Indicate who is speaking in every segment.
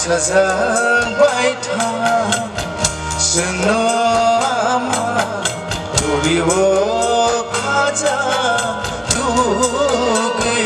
Speaker 1: 찾아बाय था जोंनो आमा दुब्लियाव खाजा दुगै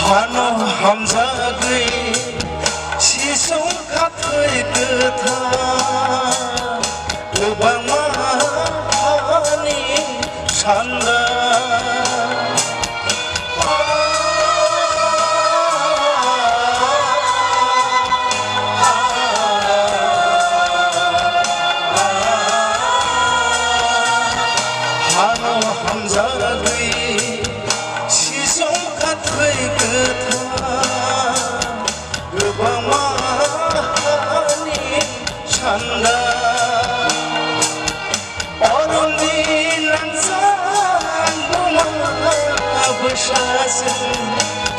Speaker 1: हानो हामजागै सिसौ खाथै गोथार गोबां माहानि सान्दा हानो हामजागै सिसौ खाथै गोबां माहानि सान्दा अरननि लांजां बोसाजों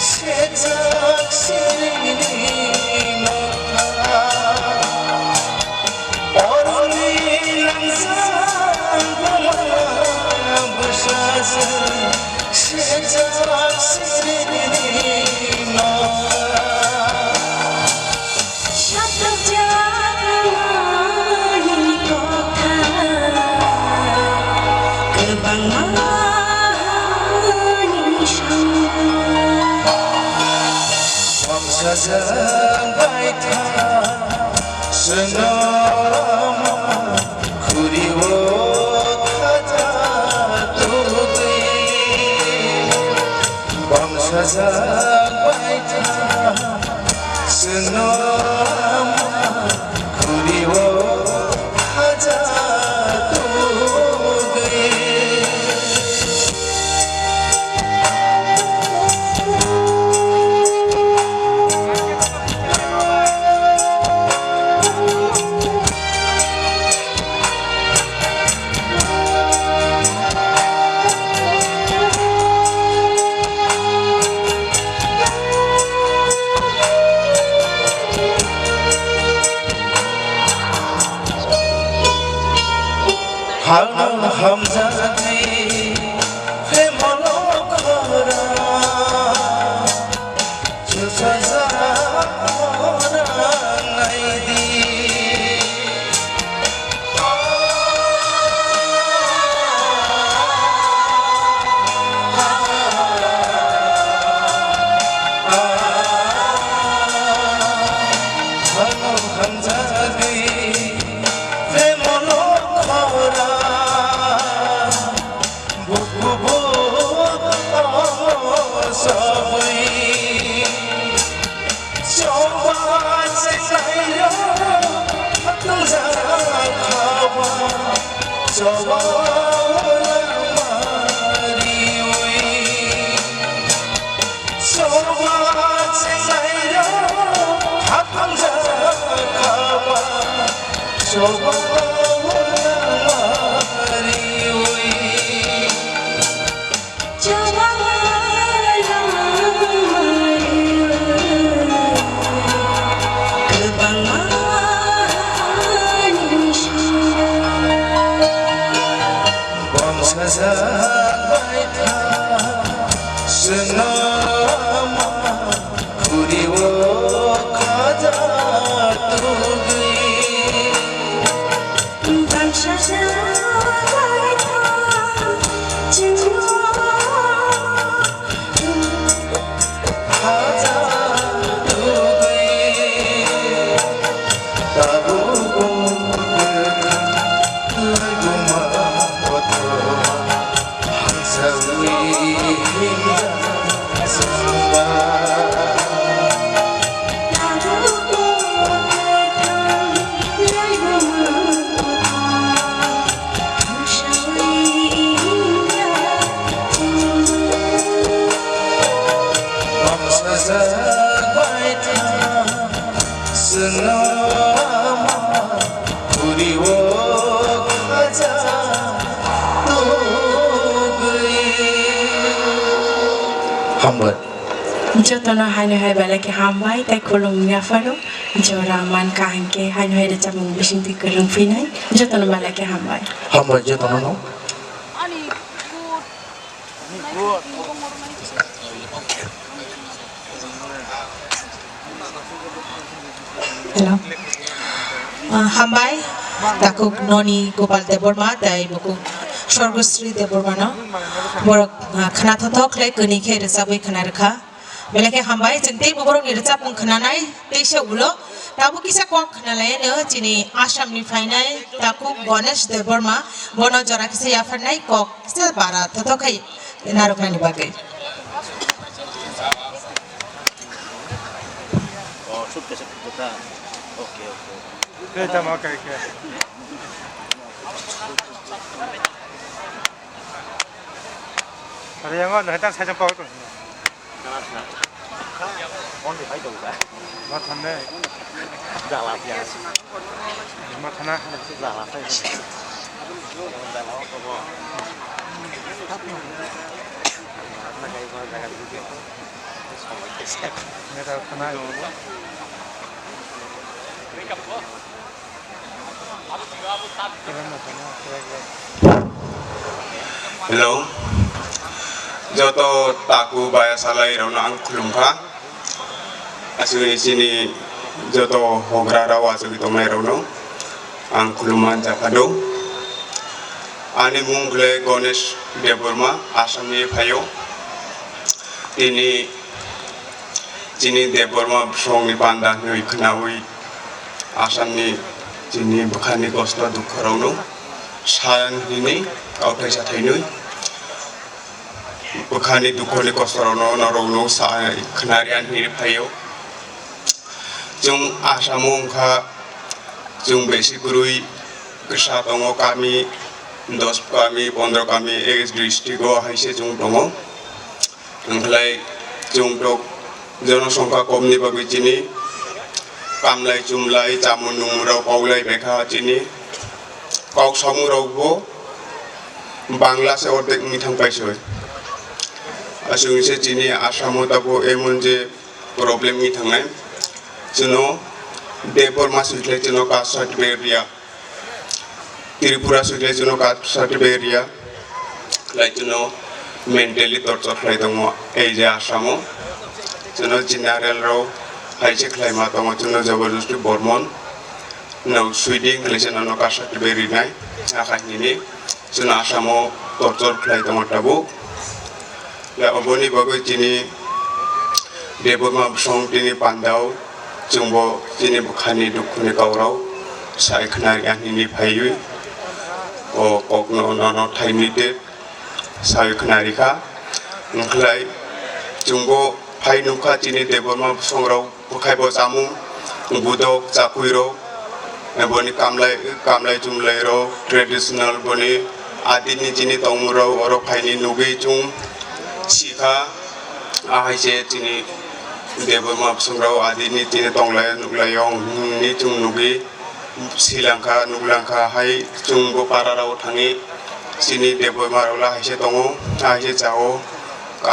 Speaker 1: सेजाक सिरिनि मोखा अरननि लांजां बोसाजों सेजाक सिरिनि 찾아बाय था जोंनो आमा दुब्लियाव खाजा दुगै 찾아बाय था जोंनो आमा दुब्लियाव खाजा दुगै हानो हामजागै प्रेमल' खरा जुजाजा नायदि हानो हामजागै 찾아बाय था जोंनो आमा दुब्लियाव खाजा दुगै 찾아बाय था जोंनो खाजा दुगै दाबो we Hambat.
Speaker 2: Jotono hanya hai bala ke hambai tai kolom nya faro jora man kahan ke hanya hai da chamung bising ti kereng finai jotono bala ke hambai
Speaker 1: Hambat je tono no.
Speaker 3: Hello. Hambai takuk noni Gopal Deborma dai buku Sorgosri Deborma no borok khana thothok le kuni khe resabui khana rakha belake hambai jengte borok ni recap pung khana nai teisa ulo tabu kisa kok khana lai no chini Assam ni fainai takuk Ganesh Deborma bono jora kisa yafar nai kok kisa bara thothok khai narok nani bagai
Speaker 4: Kita mau kayak ada yang mana? Kita saya jumpa itu. Macam mana? Jalan ya. Macam mana? Jalan saya.
Speaker 5: Hello, joto taku baya salai rona ang kulungka. Asli sini joto hogra rawa asli tomai rono ang kuluman jakado. Ani mungle Ganesh Deborma Assam ni phayo. Ini Deborma song ni pandan ni kenawi Assam ni Jini bukan kosto dukorono sayang ini kau pesa thainui bukan dukoni kostorono narono sayang kenarian ini payo jung Assamong ka jung besi kurui kesatongo kami 10 kami 15 kami district haise jung tongo nglai jung tok जनसंख्या कमनि बागै दिनै कामलाय जुमलाय जामुन नुमुराव पावलाय बेखा दिनै काव सामुरावबो बांलासे अर्धेक मिथां पाइसै असुंसे दिनै आसामाव दाबो एमन जे प्रब्लेम नि थांनाय जनो देबरमा सुइले जनो कास्ट सर्टिफिकेट रिया त्रिपुरा सुइले जनो कास्ट सर्टिफिकेट रिया लाइक जनो मेन्टली टर्चर खालाय दङ ए जे आसामाव जनो जेनारेल राव हाइसे खालायमा दङ जनो जबरदस्ति बर्मन नौ सुइदिं खालायसे ननो कास्ट सर्टिफिकेट रिनाय आखायनि जनो आसामाव टर्चर खालाय दङ दाबो ला अबनि बागै दिनै देबरमा सं दिनै पान्दाव जोंबो दिनै बुखानि दुखुनि गावराव सायखनाय आंनि फायु अ ककनो ननो थाइनि दे सायखनारिखा ओंख्लाय जोंबो फाय नुखा दिनै देबरमा संराव बुखायबो जामुं बुदक जाकुइरो बनि कामलाय जुमलायरो ट्रेडिशनल बनि आदिनि दिनै तमुराव अर फायनि नुगै जुं सिखा आहायसे दिनै देबरमा संराव आदिनि दिनै तंलाय नुगलायं नि जुं नुगै श्रीलंका नुगलांका हाय जुंबो पाराराव थाङि दिनै देबमारावला हायसे दङ आहायसे जाओ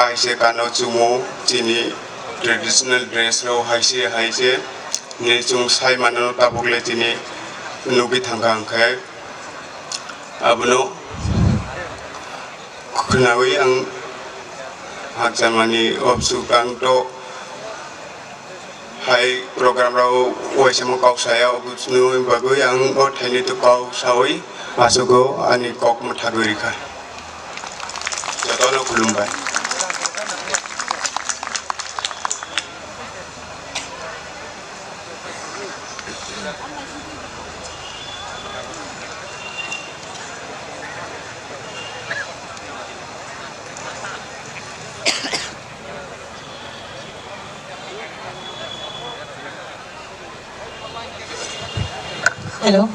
Speaker 5: आहायसे गानो जुमो दिनै ट्रेडिशनल ड्रेस राव हायसे नि जुं साय मानो ताबुगले दिनै नुगै थांगा ओंखाय आबनो खोनावै आं हागजामानि अबसुकांत हाय program राव वाइसमो काउसायाव बुझनु बागै आं थाइनि तो काउसावै मासुगो आनि कक मथागरिखा जतनो खुलुमबाय
Speaker 3: Hello.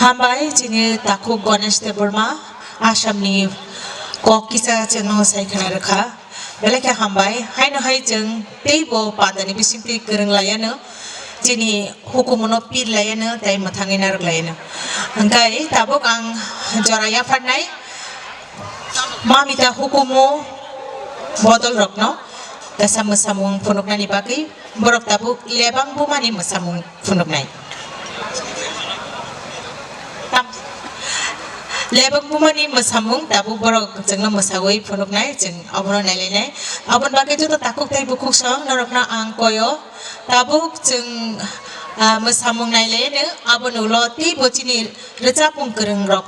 Speaker 3: Hambai jini taku Ganesh Deborma Assam ni kok kisa cheno saikana rakha belake hambai haino hai jeng teibo padani bisimti kereng layana jini hukumono pir layana tai mathangi narak layana angkai tabok ang joraya farnai mamita hukumo bodol rokno dasa mosamung phunuknani bagui borok tabuk lebang bumani mosamung phunuknai lebang bumani mosamung tabu borok jengno mosawai phunuknai jeng abono nailai abon bagui joto takuk tai bukuk song norokna ang koyo tabuk jeng mosamung nailai ne abon ulo ti bocini rejapung kereng rok